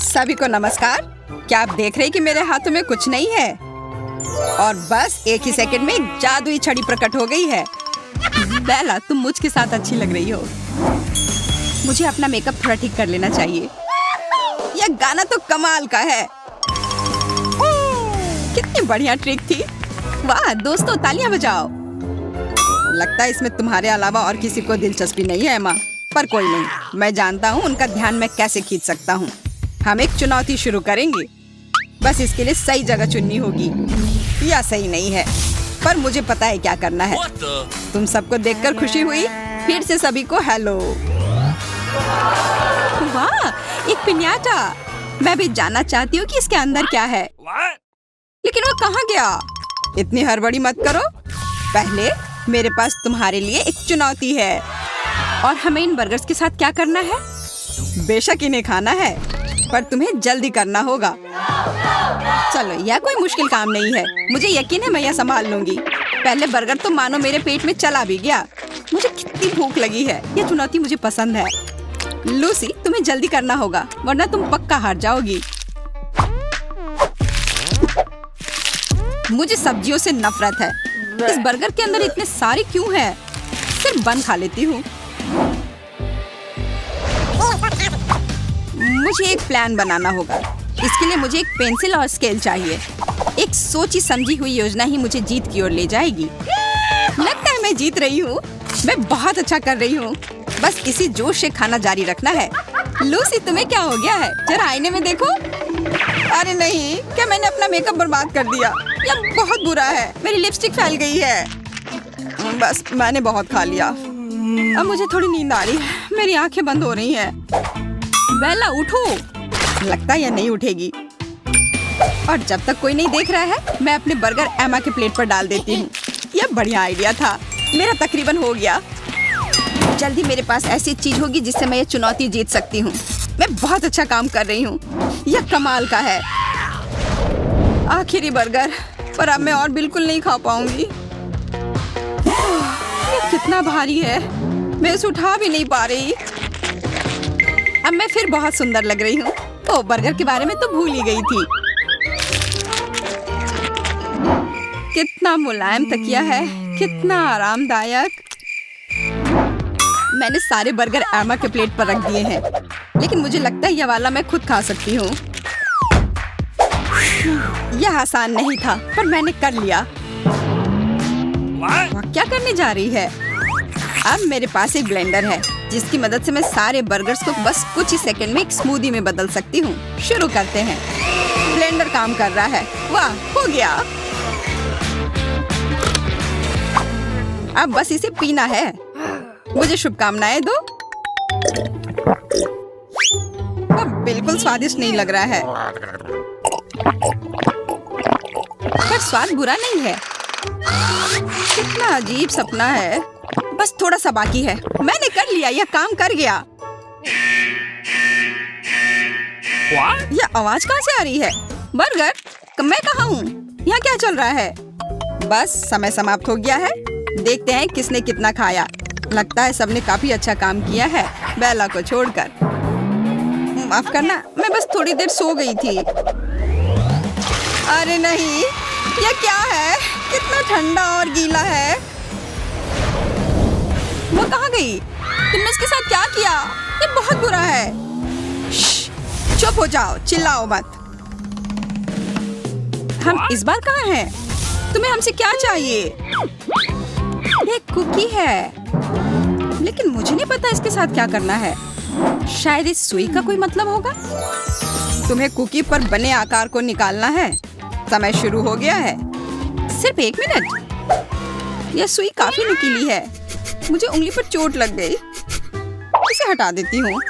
सभी को नमस्कार। क्या आप देख रहे हैं कि मेरे हाथों में कुछ नहीं है और बस एक ही सेकंड में जादुई छड़ी प्रकट हो गई है। बेला, तुम मुझके साथ अच्छी लग रही हो। मुझे अपना मेकअप थोड़ा ठीक कर लेना चाहिए। यह गाना तो कमाल का है। कितनी बढ़िया ट्रिक थी। वाह दोस्तों, तालियां बजाओ। लगता है इसमें तुम्हारे अलावा और किसी को दिलचस्पी नहीं है एमा, पर कोई नहीं, मैं जानता हूँ उनका ध्यान मैं कैसे खींच सकता हूँ। हम एक चुनौती शुरू करेंगे। बस इसके लिए सही जगह चुननी होगी। या सही नहीं है, पर मुझे पता है क्या करना है। तुम सबको देखकर खुशी हुई। फिर से सभी को हेलो। वाह, एक पिन्याटा। मैं भी जानना चाहती हूँ कि इसके अंदर क्या है। लेकिन वो कहाँ गया? इतनी हड़बड़ी मत करो। पहले मेरे पास तुम्हारे लिए एक चुनौती है और हमें इन बर्गर्स के साथ क्या करना है? बेशक इन्हें खाना है, पर तुम्हें जल्दी करना होगा। चलो, यह कोई मुश्किल काम नहीं है। मुझे यकीन है मैं यह संभाल लूंगी। पहले बर्गर तो मानो मेरे पेट में चला भी गया। मुझे कितनी भूख लगी है। यह चुनौती मुझे पसंद है। लूसी, तुम्हें जल्दी करना होगा वरना तुम पक्का हार जाओगी। मुझे सब्जियों से नफरत है। इस बर्गर के अंदर इतने सारे क्यों हैं? सिर्फ बन खा लेती हूँ। मुझे एक प्लान बनाना होगा। इसके लिए मुझे एक पेंसिल और स्केल चाहिए। एक सोची समझी हुई योजना ही मुझे जीत की ओर ले जाएगी। लगता है मैं जीत रही हूँ। मैं बहुत अच्छा कर रही हूँ। बस इसी जोश से खाना जारी रखना है। लूसी, तुम्हें क्या हो गया है? जरा आईने में देखो। अरे नहीं, क्या मैंने अपना मेकअप बर्बाद कर दिया? यह बहुत बुरा है। मेरी लिपस्टिक फैल गई है। बस मैंने बहुत खा लिया। अब मुझे थोड़ी नींद आ रही है। मेरी आंखें बंद हो रही हैं। बेला, उठो। लगता है यह नहीं उठेगी। और जब तक कोई नहीं देख रहा है, मैं अपने बर्गर एमा के प्लेट पर डाल देती हूँ। यह बढ़िया आइडिया था। मेरा तकरीबन हो गया। जल्दी मेरे पास ऐसी चीज होगी जिससे मैं ये चुनौती जीत सकती हूँ। मैं बहुत अच्छा काम कर रही हूँ। यह कमाल का है। आखिरी बर्गर, पर अब मैं और बिल्कुल नहीं खा पाऊंगी। यह कितना भारी है। मैं इसे उठा भी नहीं पा रही। अब मैं फिर बहुत सुंदर लग रही हूँ। ओ, बर्गर के बारे में तो भूल ही गई थी। कितना मुलायम तकिया है, कितना आरामदायक। मैंने सारे बर्गर एमा के प्लेट पर रख दिए हैं, लेकिन मुझे लगता है यह वाला मैं खुद खा सकती हूँ। यह आसान नहीं था, पर मैंने कर लिया। वह क्या करने जा रही है? अब मेरे पास एक ब्लेंडर है, जिसकी मदद से मैं सारे बर्गर्स को बस कुछ ही सेकंड में एक स्मूदी में बदल सकती हूँ। शुरू करते हैं। ब्लेंडर काम कर रहा है। वाह, हो गया। अब बस इसे पीना है। मुझे शुभकामनाएं दो। अब बिल्कुल स्वादिष्ट नहीं लग रहा है, पर स्वाद बुरा नहीं है। कितना अजीब सपना है। बस थोड़ा सा बाकी है। मैंने कर लिया। यह काम कर गया। यह आवाज कहाँ से आ रही है? बर्गर, मैं कहाँ हूँ? यहाँ क्या चल रहा है? बस समय समाप्त हो गया है। देखते हैं किसने कितना खाया। लगता है सबने काफी अच्छा काम किया है, बेला को छोड़कर। माफ करना, मैं बस थोड़ी देर सो गई थी। अरे नहीं, यह क्या है? कितना ठंडा और गीला है। वो कहाँ गई? तुमने इसके साथ क्या किया? ये बहुत बुरा है। चुप हो जाओ, चिल्लाओ मत। हम इस बार कहाँ हैं? तुम्हें हमसे क्या चाहिए? एक कुकी है, लेकिन मुझे नहीं पता इसके साथ क्या करना है। शायद इस सुई का कोई मतलब होगा। तुम्हें कुकी पर बने आकार को निकालना है। समय शुरू हो गया है। सिर्फ 1 मिनट। यह सुई काफी नुकीली है। मुझे उंगली पर चोट लग गई। इसे हटा देती हूँ।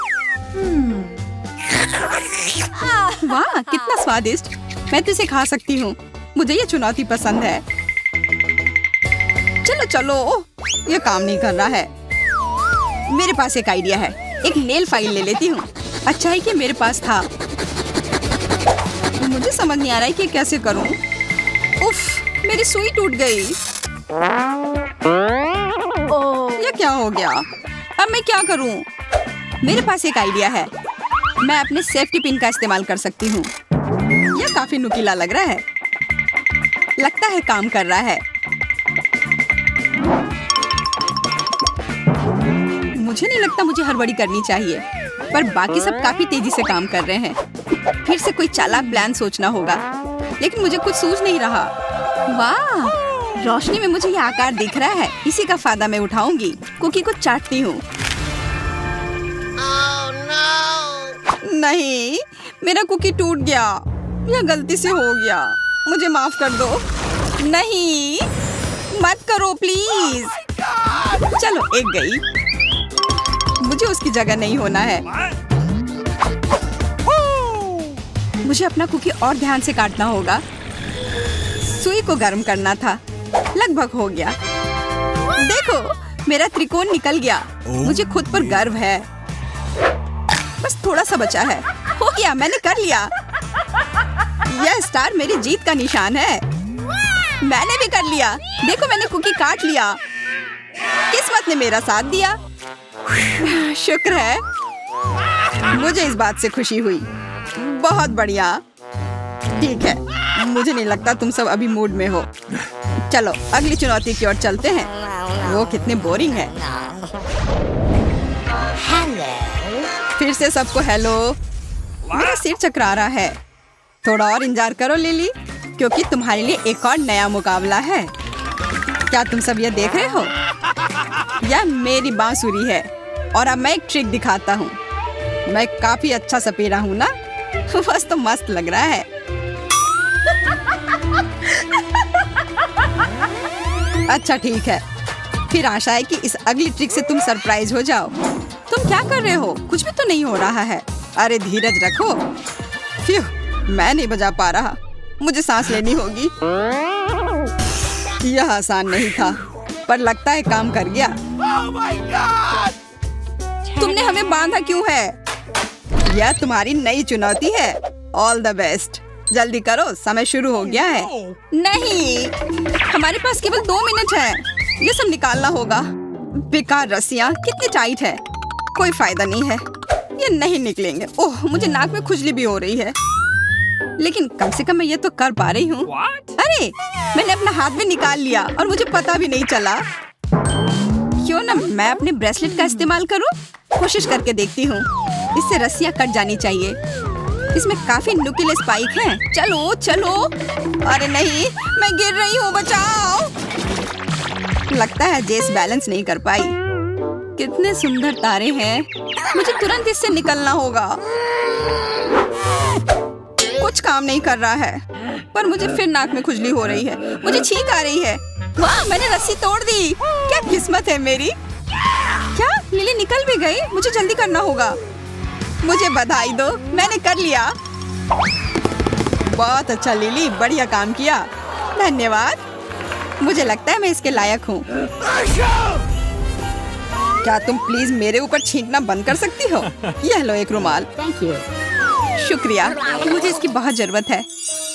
वाह, कितना स्वादिष्ट। मैं तो इसे खा सकती हूँ। मुझे ये चुनौती पसंद है। चलो चलो, ये काम नहीं कर रहा है। मेरे पास एक आइडिया है। एक नेल फाइल ले लेती हूँ। अच्छा है कि मेरे पास था। मुझे समझ नहीं आ रहा है कि कैसे करूँ। उफ, मेरी सुई टूट गई। ये क्या हो गया? अब मैं क्या करूँ? मेरे पास एक आइडिया है। मैं अपने सेफ्टी पिन का इस्तेमाल कर सकती हूँ। यह काफी नुकीला लग रहा है। लगता है काम कर रहा है। मुझे नहीं लगता मुझे हड़बड़ी करनी चाहिए, पर बाकी सब काफी तेजी से काम कर रहे हैं। फिर से कोई चालाक प्लान सोचना होगा, लेकिन मुझे कुछ सूझ नहीं रहा। वाह, रोशनी में मुझे यह आकार दिख रहा है। इसी का फायदा मैं उठाऊंगी। कुकी को चाटती हूँ। नहीं, मेरा कुकी टूट गया। यह गलती से हो गया। मुझे माफ कर दो। नहीं, मत करो प्लीज। चलो, एक गई। मुझे उसकी जगह नहीं होना है। मुझे अपना कुकी और ध्यान से काटना होगा। सुई को गर्म करना था। लगभग हो गया। देखो, मेरा त्रिकोण निकल गया। मुझे खुद पर गर्व है। बस थोड़ा सा बचा है। हो गया, मैंने कर लिया। यह स्टार मेरी जीत का निशान है। मैंने भी कर लिया। देखो, मैंने कुकी काट लिया। किस्मत ने मेरा साथ दिया। शुक्र है। मुझे इस बात से खुशी हुई। बहुत बढ़िया। ठीक है, मुझे नहीं लगता तुम सब अभी मूड में हो। चलो, अगली चुनौती की ओर चलते हैं। वो कितने बोरिंग है। फिर से सबको हेलो। मेरा सिर चकरा रहा है। थोड़ा और इंतजार करो लिली, क्योंकि तुम्हारे लिए एक और नया मुकाबला है। क्या तुम सब ये देख रहे हो? यह मेरी बांसुरी है और अब मैं एक ट्रिक दिखाता हूँ। मैं काफी अच्छा सपेरा हूँ ना? बस तो मस्त लग रहा है। अच्छा ठीक है, फिर आशा है कि इस अगली ट्रिक से तुम सरप्राइज हो जाओ। तुम क्या कर रहे हो? कुछ भी तो नहीं हो रहा है। अरे धीरज रखो। फ्यू, मैं नहीं बजा पा रहा। मुझे सांस लेनी होगी। यह आसान नहीं था, पर लगता है काम कर गया। तुमने हमें बांधा क्यों है? यह तुम्हारी नई चुनौती है। All the best. जल्दी करो, समय शुरू हो गया है। नहीं, हमारे पास केवल 2 मिनट है। ये सब निकालना होगा। बेकार रस्सियाँ कितनी टाइट है। कोई फायदा नहीं है, ये नहीं निकलेंगे। ओह, मुझे नाक में खुजली भी हो रही है, लेकिन कम से कम मैं ये तो कर पा रही हूँ। अरे, मैंने अपना हाथ भी निकाल लिया और मुझे पता भी नहीं चला। क्यों ना मैं अपने ब्रेसलेट का इस्तेमाल करूँ? कोशिश करके देखती हूँ। इससे रस्सियाँ कट जानी चाहिए। इसमें काफी नुकीले स्पाइक हैं। चलो चलो। अरे नहीं, मैं गिर रही हूँ, बचाओ। लगता है जेस बैलेंस नहीं कर पाई। कितने सुंदर तारे हैं। मुझे तुरंत इससे निकलना होगा। कुछ काम नहीं कर रहा है, पर मुझे फिर नाक में खुजली हो रही है। मुझे छींक आ रही है। वाह, मैंने रस्सी तोड़ दी। क्या किस्मत है मेरी। क्या लिली निकल भी गई? मुझे जल्दी करना होगा। मुझे बधाई दो, मैंने कर लिया। बहुत अच्छा लिली, बढ़िया काम किया। धन्यवाद। मुझे लगता है मैं इसके लायक हूँ। क्या तुम प्लीज मेरे ऊपर छींकना बंद कर सकती हो? यह लो एक रुमाल। Thank you. शुक्रिया, मुझे इसकी बहुत जरूरत है।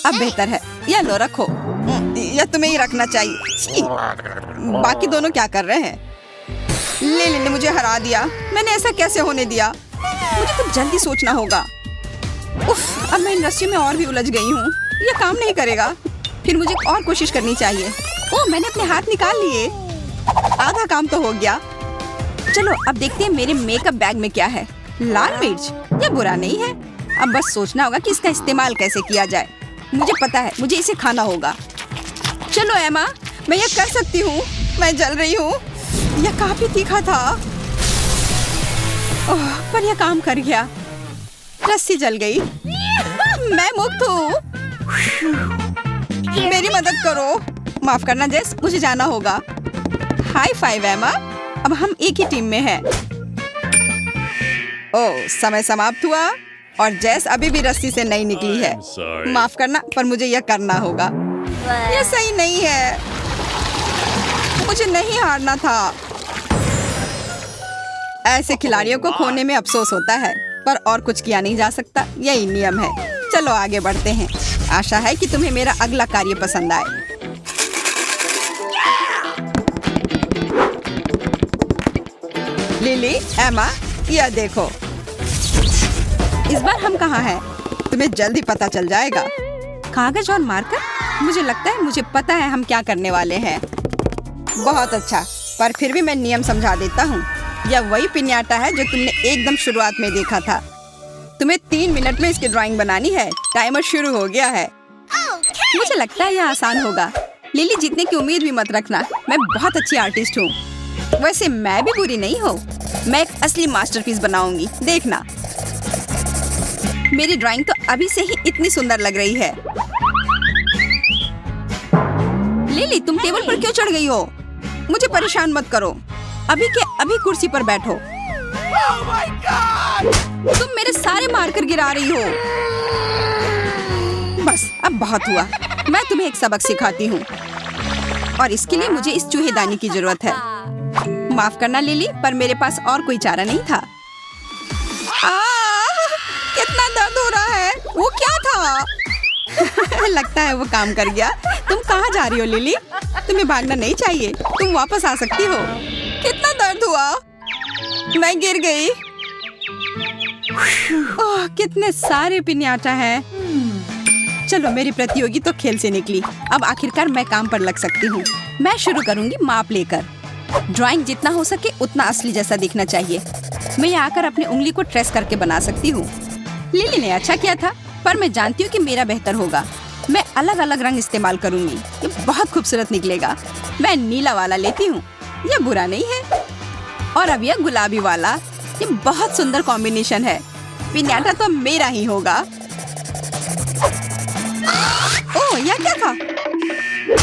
अब बेहतर है। यह लो, रखो। यह तुम्हें ही रखना चाहिए। छी! बाकी दोनों क्या कर रहे हैं? लिली ने मुझे हरा दिया। मैंने ऐसा कैसे होने दिया? मुझे कुछ जल्दी सोचना होगा। उफ, अब मैं इन रस्सियों में और भी उलझ गई हूँ। यह काम नहीं करेगा। फिर मुझे और कोशिश करनी चाहिए। ओह, मैंने अपने हाथ निकाल लिए। आधा काम तो हो गया। चलो, अब देखते हैं मेरे मेकअप बैग में क्या है। लाल मिर्च, यह बुरा नहीं है। अब बस सोचना होगा कि इसका इस्तेमाल कैसे किया जाए। मुझे पता है, मुझे इसे खाना होगा। चलो एमा, मैं यह कर सकती हूँ। मैं जल रही हूँ। यह काफी तीखा था। ओह, पर यह काम कर गया। रस्सी जल गई। मैं मुक्त हूँ। मेरी मदद करो। माफ करना जेस, मुझे जाना होगा। हाई फाइव एमा, अब हम एक ही टीम में हैं। ओह, समय समाप्त हुआ और जेस अभी भी रस्सी से नहीं निकली है। माफ करना, पर मुझे यह करना होगा। यह सही नहीं है। मुझे नहीं हारना था। ऐसे खिलाड़ियों को खोने में अफसोस होता है, पर और कुछ किया नहीं जा सकता। यही नियम है। चलो आगे बढ़ते हैं। आशा है कि तुम्हें मेरा अगला कार्य पसंद आए। लिली, एमा, यह देखो। इस बार हम कहाँ हैं? तुम्हें जल्दी पता चल जाएगा। कागज और मार्कर? मुझे लगता है मुझे पता है हम क्या करने वाले हैं। बहुत अच्छा, पर फिर भी मैं नियम समझा देता हूँ। यह वही पिन्याटा है जो तुमने एकदम शुरुआत में देखा था। तुम्हें 3 मिनट में इसकी ड्राइंग बनानी है। टाइमर शुरू हो गया है। मुझे लगता है यह आसान होगा। लिली, जीतने की उम्मीद भी मत रखना। मैं बहुत अच्छी आर्टिस्ट हूँ। वैसे मैं भी बुरी नहीं हूँ। मैं एक असली मास्टरपीस बनाऊंगी, देखना। मेरी ड्राइंग तो अभी से ही इतनी सुंदर लग रही है। लिली, तुम टेबल पर क्यों चढ़ गई हो? मुझे परेशान मत करो। अभी के अभी कुर्सी पर बैठो। तुम मेरे सारे मार्कर गिरा रही हो। बस, अब बहुत हुआ। मैं तुम्हें एक सबक सिखाती हूँ और इसके लिए मुझे इस चूहेदानी की जरूरत है। माफ करना लिली, पर मेरे पास और कोई चारा नहीं था। कितना दर्द हो रहा है। वो क्या था? लगता है वो काम कर गया। तुम कहाँ जा रही हो लिली? तुम्हें भागना नहीं चाहिए। तुम वापस आ सकती हो। कितना दर्द हुआ। मैं गिर गई। ओह, कितने सारे पिन्याटा हैं। चलो, मेरी प्रतियोगी तो खेल से निकली। अब आखिरकार मैं काम पर लग सकती हूँ। मैं शुरू करूँगी माप लेकर। ड्राइंग जितना हो सके उतना असली जैसा दिखना चाहिए। मैं यहाँ आकर अपनी उंगली को ट्रेस करके बना सकती हूँ। लिली ने अच्छा किया था, पर मैं जानती हूँ कि मेरा बेहतर होगा। मैं अलग अलग रंग इस्तेमाल करूँगी। ये बहुत खूबसूरत निकलेगा। मैं नीला वाला लेती हूँ। ये बुरा नहीं है। और अब यह गुलाबी वाला। ये बहुत सुंदर कॉम्बिनेशन है। पिन्याटा तो मेरा ही होगा। ओह, यह क्या था?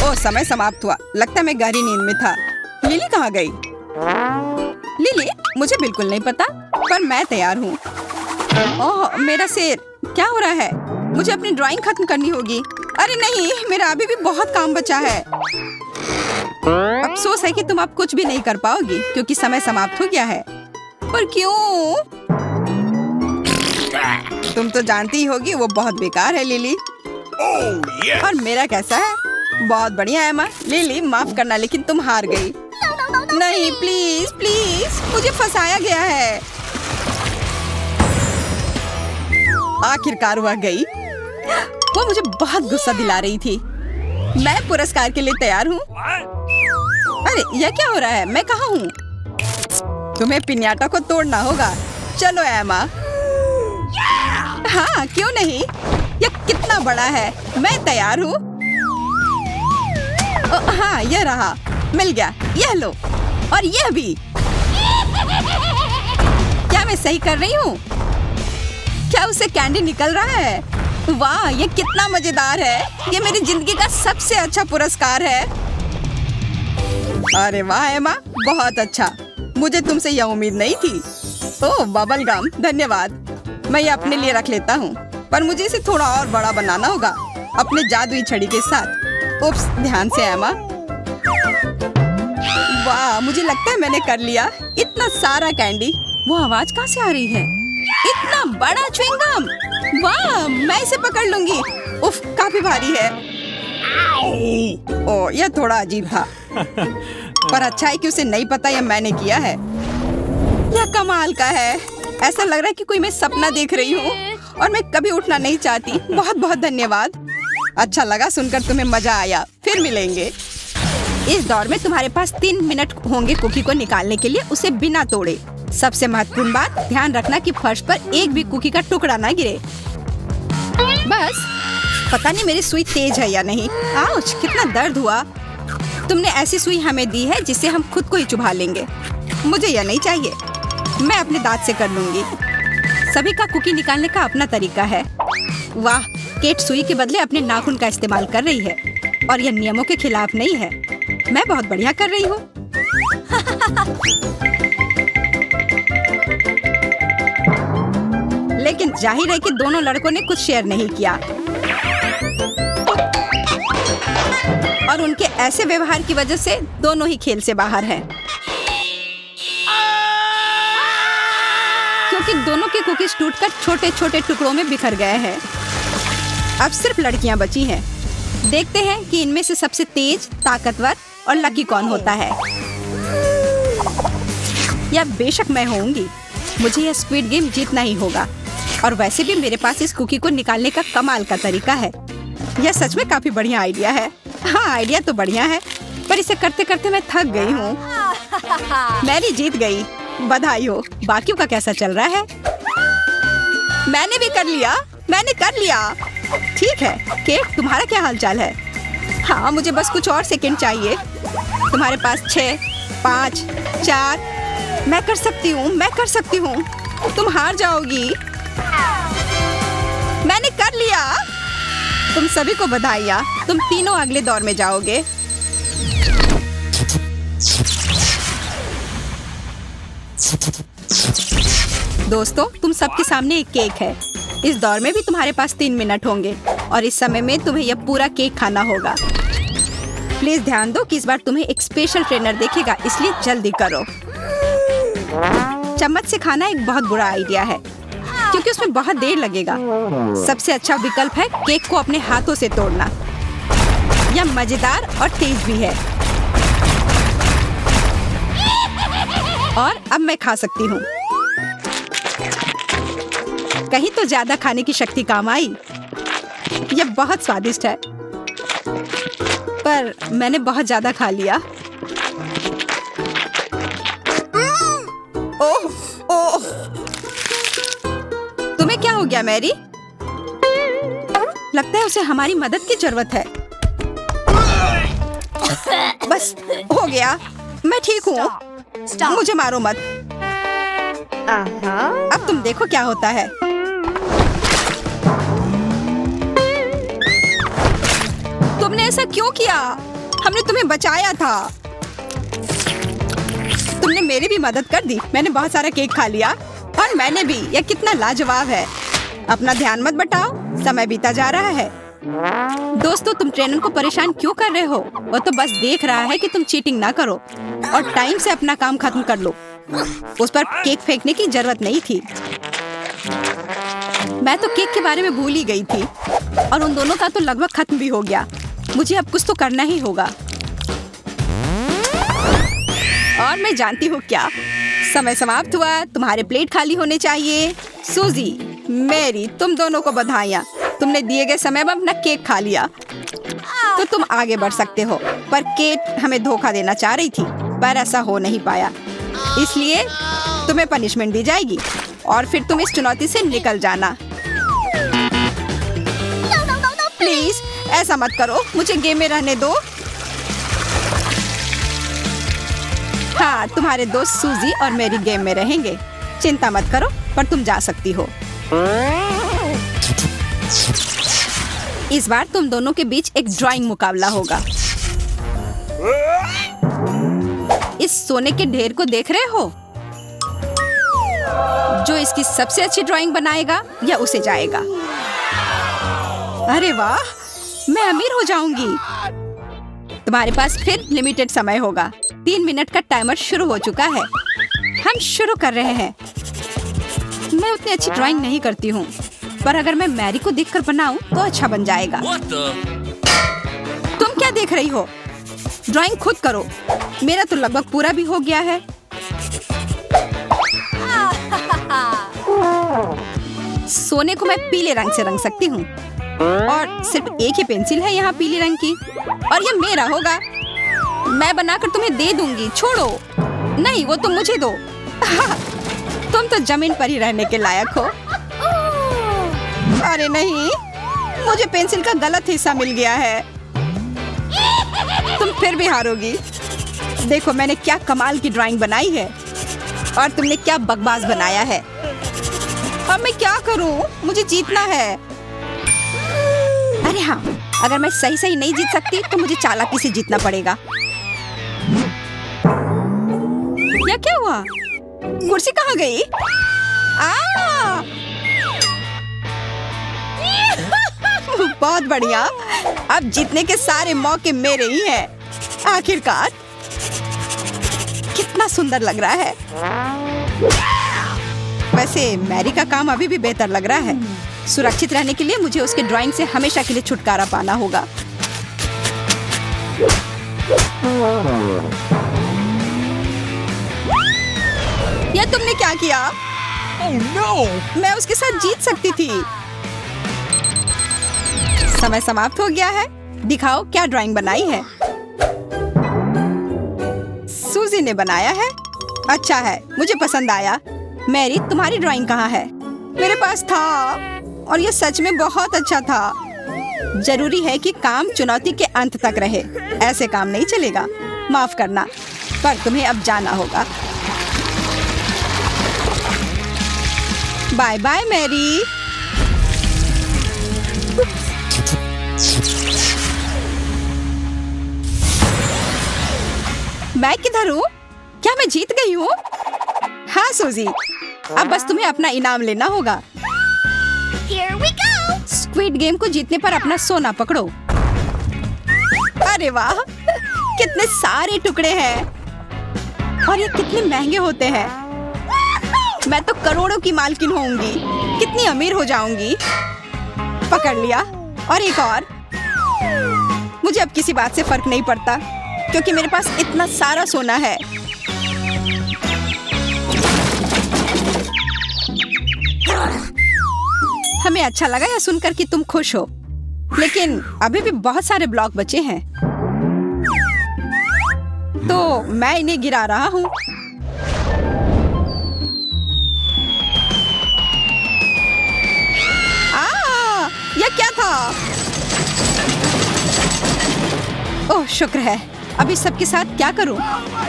ओह, समय समाप्त हुआ। लगता है मैं गहरी नींद में था। लिली कहाँ गई? लिली, मुझे बिल्कुल नहीं पता, पर मैं तैयार हूँ। ओह, मेरा सिर। क्या हो रहा है? मुझे अपनी ड्राइंग खत्म करनी होगी। अरे नहीं, मेरा अभी भी बहुत काम बचा है। अफसोस है कि तुम अब कुछ भी नहीं कर पाओगी क्योंकि समय समाप्त हो गया है। पर क्यों? तुम तो जानती ही होगी वो बहुत बेकार है लिली। और मेरा कैसा है? बहुत बढ़िया एमा। लिली, माफ करना, लेकिन तुम हार गई। नहीं, प्लीज प्लीज, मुझे फंसाया गया है। आखिरकार वह गई। वो मुझे बहुत गुस्सा दिला रही थी। मैं पुरस्कार के लिए तैयार हूँ। अरे, यह क्या हो रहा है? मैं कहाँ हूँ? तुम्हें पिन्याटा को तोड़ना होगा। चलो एमा। हाँ, क्यों नहीं? यह कितना बड़ा है। मैं तैयार हूँ। हाँ, यह रहा। मिल गया। यह लो, और यह भी। क्या मैं सही कर रही हूँ? क्या उससे कैंडी निकल रहा है? वाह, ये कितना मजेदार है। ये मेरी जिंदगी का सबसे अच्छा पुरस्कार है। अरे वाह एमा, बहुत अच्छा। मुझे तुमसे यह उम्मीद नहीं थी। ओह, बबल गम, धन्यवाद। मैं ये अपने लिए रख लेता हूँ, पर मुझे इसे थोड़ा और बड़ा बनाना होगा अपने जादुई छड़ी के साथ। उप्स, ध्यान से एमा। वाह, मुझे लगता है मैंने कर लिया। इतना सारा कैंडी। वो आवाज कहाँ से आ रही है? इतना बड़ा च्युइंगम। वाह, मैं इसे पकड़ लूंगी। उफ, काफी भारी है। ओह, यह थोड़ा अजीब था। पर अच्छा है कि उसे नहीं पता यह मैंने किया है। यह कमाल का है। ऐसा लग रहा है कि कोई मैं सपना देख रही हूँ और मैं कभी उठना नहीं चाहती। बहुत बहुत धन्यवाद। अच्छा लगा सुनकर, तुम्हें मजा आया। फिर मिलेंगे। इस दौर में तुम्हारे पास 3 मिनट होंगे कुकी को निकालने के लिए, उसे बिना तोड़े। सबसे महत्वपूर्ण बात, ध्यान रखना कि फर्श पर एक भी कुकी का टुकड़ा ना गिरे। बस, पता नहीं मेरी सुई तेज है या नहीं। आउच, कितना दर्द हुआ। तुमने ऐसी सुई हमें दी है जिससे हम खुद को ही चुभा लेंगे। मुझे यह नहीं चाहिए। मैं अपने दांत से कर लूंगी। सभी का कुकी निकालने का अपना तरीका है। वाह, केट सुई के बदले अपने नाखून का इस्तेमाल कर रही है और यह नियमों के खिलाफ नहीं है। मैं बहुत बढ़िया कर रही हूँ। लेकिन जाहिर है कि दोनों लड़कों ने कुछ शेयर नहीं किया और उनके ऐसे व्यवहार की वजह से दोनों ही खेल से बाहर हैं। क्योंकि दोनों के कुकीज टूटकर छोटे छोटे टुकड़ों में बिखर गए हैं। अब सिर्फ लड़कियां बची हैं। देखते हैं कि इनमें से सबसे तेज, ताकतवर और लकी कौन होता है। या बेशक मैं होंगी। मुझे यह स्क्विड गेम जीतना ही होगा। और वैसे भी मेरे पास इस कुकी को निकालने का कमाल का तरीका है। यह सच में काफी बढ़िया आइडिया है। हाँ, आइडिया तो बढ़िया है, पर इसे करते करते मैं थक गई हूँ। मैरी जीत गई, बधाई हो। बाकियों का कैसा चल रहा है? मैंने भी कर लिया, मैंने कर लिया। ठीक है केट, तुम्हारा क्या हालचाल है? हाँ, मुझे बस कुछ और सेकंड चाहिए। तुम्हारे पास 6, 5, 4। मैं कर सकती हूँ, मैं कर सकती हूँ। तुम हार जाओगी। मैंने कर लिया। तुम सभी को बधाइयाँ, तुम तीनों अगले दौर में जाओगे। दोस्तों, तुम सबके सामने एक केक है। इस दौर में भी तुम्हारे पास 3 मिनट होंगे और इस समय में तुम्हें यह पूरा केक खाना होगा। प्लीज ध्यान दो कि इस बार तुम्हें एक स्पेशल ट्रेनर देखेगा, इसलिए जल्दी करो। चम्मच से खाना एक बहुत बुरा आइडिया है क्योंकि उसमें बहुत देर लगेगा। सबसे अच्छा विकल्प है केक को अपने हाथों से तोड़ना। यह मजेदार और तेज भी है। और अब मैं खा सकती हूँ। कहीं तो ज्यादा खाने की शक्ति काम आई। यह बहुत स्वादिष्ट है, पर मैंने बहुत ज्यादा खा लिया। ओह, ओह। तुम्हें क्या हो गया मैरी? लगता है उसे हमारी मदद की जरूरत है। बस हो गया, मैं ठीक हूँ। मुझे मारो मत। अब तुम देखो क्या होता है। तुमने ऐसा क्यों किया? हमने तुम्हें बचाया था। तुमने मेरी भी मदद कर दी। मैंने बहुत सारा केक खा लिया और मैंने भी। यह कितना लाजवाब है। अपना ध्यान मत बटाओ, समय बीता जा रहा है। दोस्तों, तुम ट्रेनर को परेशान क्यों कर रहे हो? वो तो बस देख रहा है कि तुम चीटिंग ना करो और टाइम से अपना काम खत्म कर लो। उस पर केक फेंकने की जरूरत नहीं थी। मैं तो केक के बारे में भूल ही गई थी और उन दोनों का तो लगभग खत्म भी हो गया। मुझे अब कुछ तो करना ही होगा। और मैं जानती हूँ क्या, समय समाप्त हुआ। तुम्हारे प्लेट खाली होने चाहिए। सूजी, मैरी, तुम दोनों को बधाइयाँ। तुमने दिए गए समय में अपना केक खा लिया, तो तुम आगे बढ़ सकते हो। पर केट हमें धोखा देना चाह रही थी, पर ऐसा हो नहीं पाया। इसलिए तुम्हें पनिशमेंट दी जाएगी और फिर तुम इस चुनौती से निकल जाना। प्लीज ऐसा मत करो, मुझे गेम में रहने दो। हाँ, तुम्हारे दोस्त सूजी और मेरी गेम में रहेंगे। चिंता मत करो, पर तुम जा सकती हो। इस बार तुम दोनों के बीच एक ड्राइंग मुकाबला होगा। इस सोने के ढेर को देख रहे हो? जो इसकी सबसे अच्छी ड्राइंग बनाएगा या उसे जाएगा। अरे वाह, मैं अमीर हो जाऊंगी। तुम्हारे पास फिर लिमिटेड समय होगा। 3 मिनट का टाइमर शुरू हो चुका है। हम शुरू कर रहे हैं। मैं उतनी अच्छी ड्राइंग नहीं करती हूँ, पर अगर मैं मैरी को देखकर बनाऊं तो अच्छा बन जाएगा। तुम क्या देख रही हो? ड्राइंग खुद करो। मेरा तो लगभग पूरा भी हो गया है। सोने को मैं पीले रंग से रंग सकती हूँ और सिर्फ एक ही पेंसिल है यहाँ पीले रंग की, और ये मेरा होगा। मैं बनाकर तुम्हें दे दूंगी। छोड़ो। नहीं, वो तुम मुझे दो। तुम तो जमीन पर ही रहने के लायक हो। अरे नहीं, मुझे पेंसिल का गलत हिस्सा मिल गया है। तुम फिर भी हारोगी। देखो मैंने क्या कमाल की ड्राइंग बनाई है और तुमने क्या बकवास बनाया है। अब मैं क्या करूं? मुझे जीतना है। अरे हाँ, अगर मैं सही सही नहीं जीत सकती तो मुझे चालाकी से जीतना पड़ेगा। या क्या हुआ? कुर्सी कहाँ गई? बहुत बढ़िया। अब जीतने के सारे मौके मेरे ही हैं। आखिरकार कितना सुंदर लग रहा है। वैसे मैरी का काम अभी भी बेहतर लग रहा है। सुरक्षित रहने के लिए मुझे उसके ड्राइंग से हमेशा के लिए छुटकारा पाना होगा। यह तुमने क्या किया? मैं उसके साथ जीत सकती थी। समय समाप्त हो गया है। दिखाओ क्या ड्राइंग बनाई है। सूजी ने बनाया है। अच्छा है, मुझे पसंद आया। मैरी, तुम्हारी ड्राइंग कहाँ है? मेरे पास था और ये सच में बहुत अच्छा था। जरूरी है कि काम चुनौती के अंत तक रहे। ऐसे काम नहीं चलेगा। माफ करना, पर तुम्हें अब जाना होगा। Bye bye Mary. मैं किधर हूँ? क्या मैं जीत गई हूँ? हाँ सूजी, अब बस तुम्हें अपना इनाम लेना होगा। Here we go! Squid game को जीतने पर अपना सोना पकड़ो। अरे वाह, कितने सारे टुकड़े हैं और ये कितने महंगे होते हैं। मैं तो करोड़ों की मालकिन होऊंगी। कितनी अमीर हो जाऊंगी। पकड़ लिया। और एक और। मुझे अब किसी बात से फर्क नहीं पड़ता क्योंकि मेरे पास इतना सारा सोना है। हमें अच्छा लगा यह सुनकर कि तुम खुश हो, लेकिन अभी भी बहुत सारे ब्लॉक बचे हैं, तो मैं इन्हें गिरा रहा हूँ। यह क्या था? ओह शुक्र है। अभी सबके साथ क्या करूं?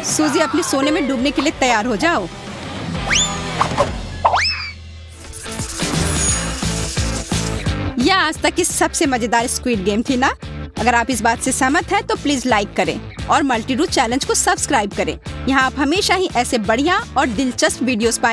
सूजी, अपने सोने में डूबने के लिए तैयार हो जाओ। यह आज तक की सबसे मजेदार स्क्विड गेम थी ना? अगर आप इस बात से सहमत हैं तो प्लीज लाइक करें और मल्टी रूट चैलेंज को सब्सक्राइब करें। यहाँ आप हमेशा ही ऐसे बढ़िया और दिलचस्प वीडियोस पाएंगे।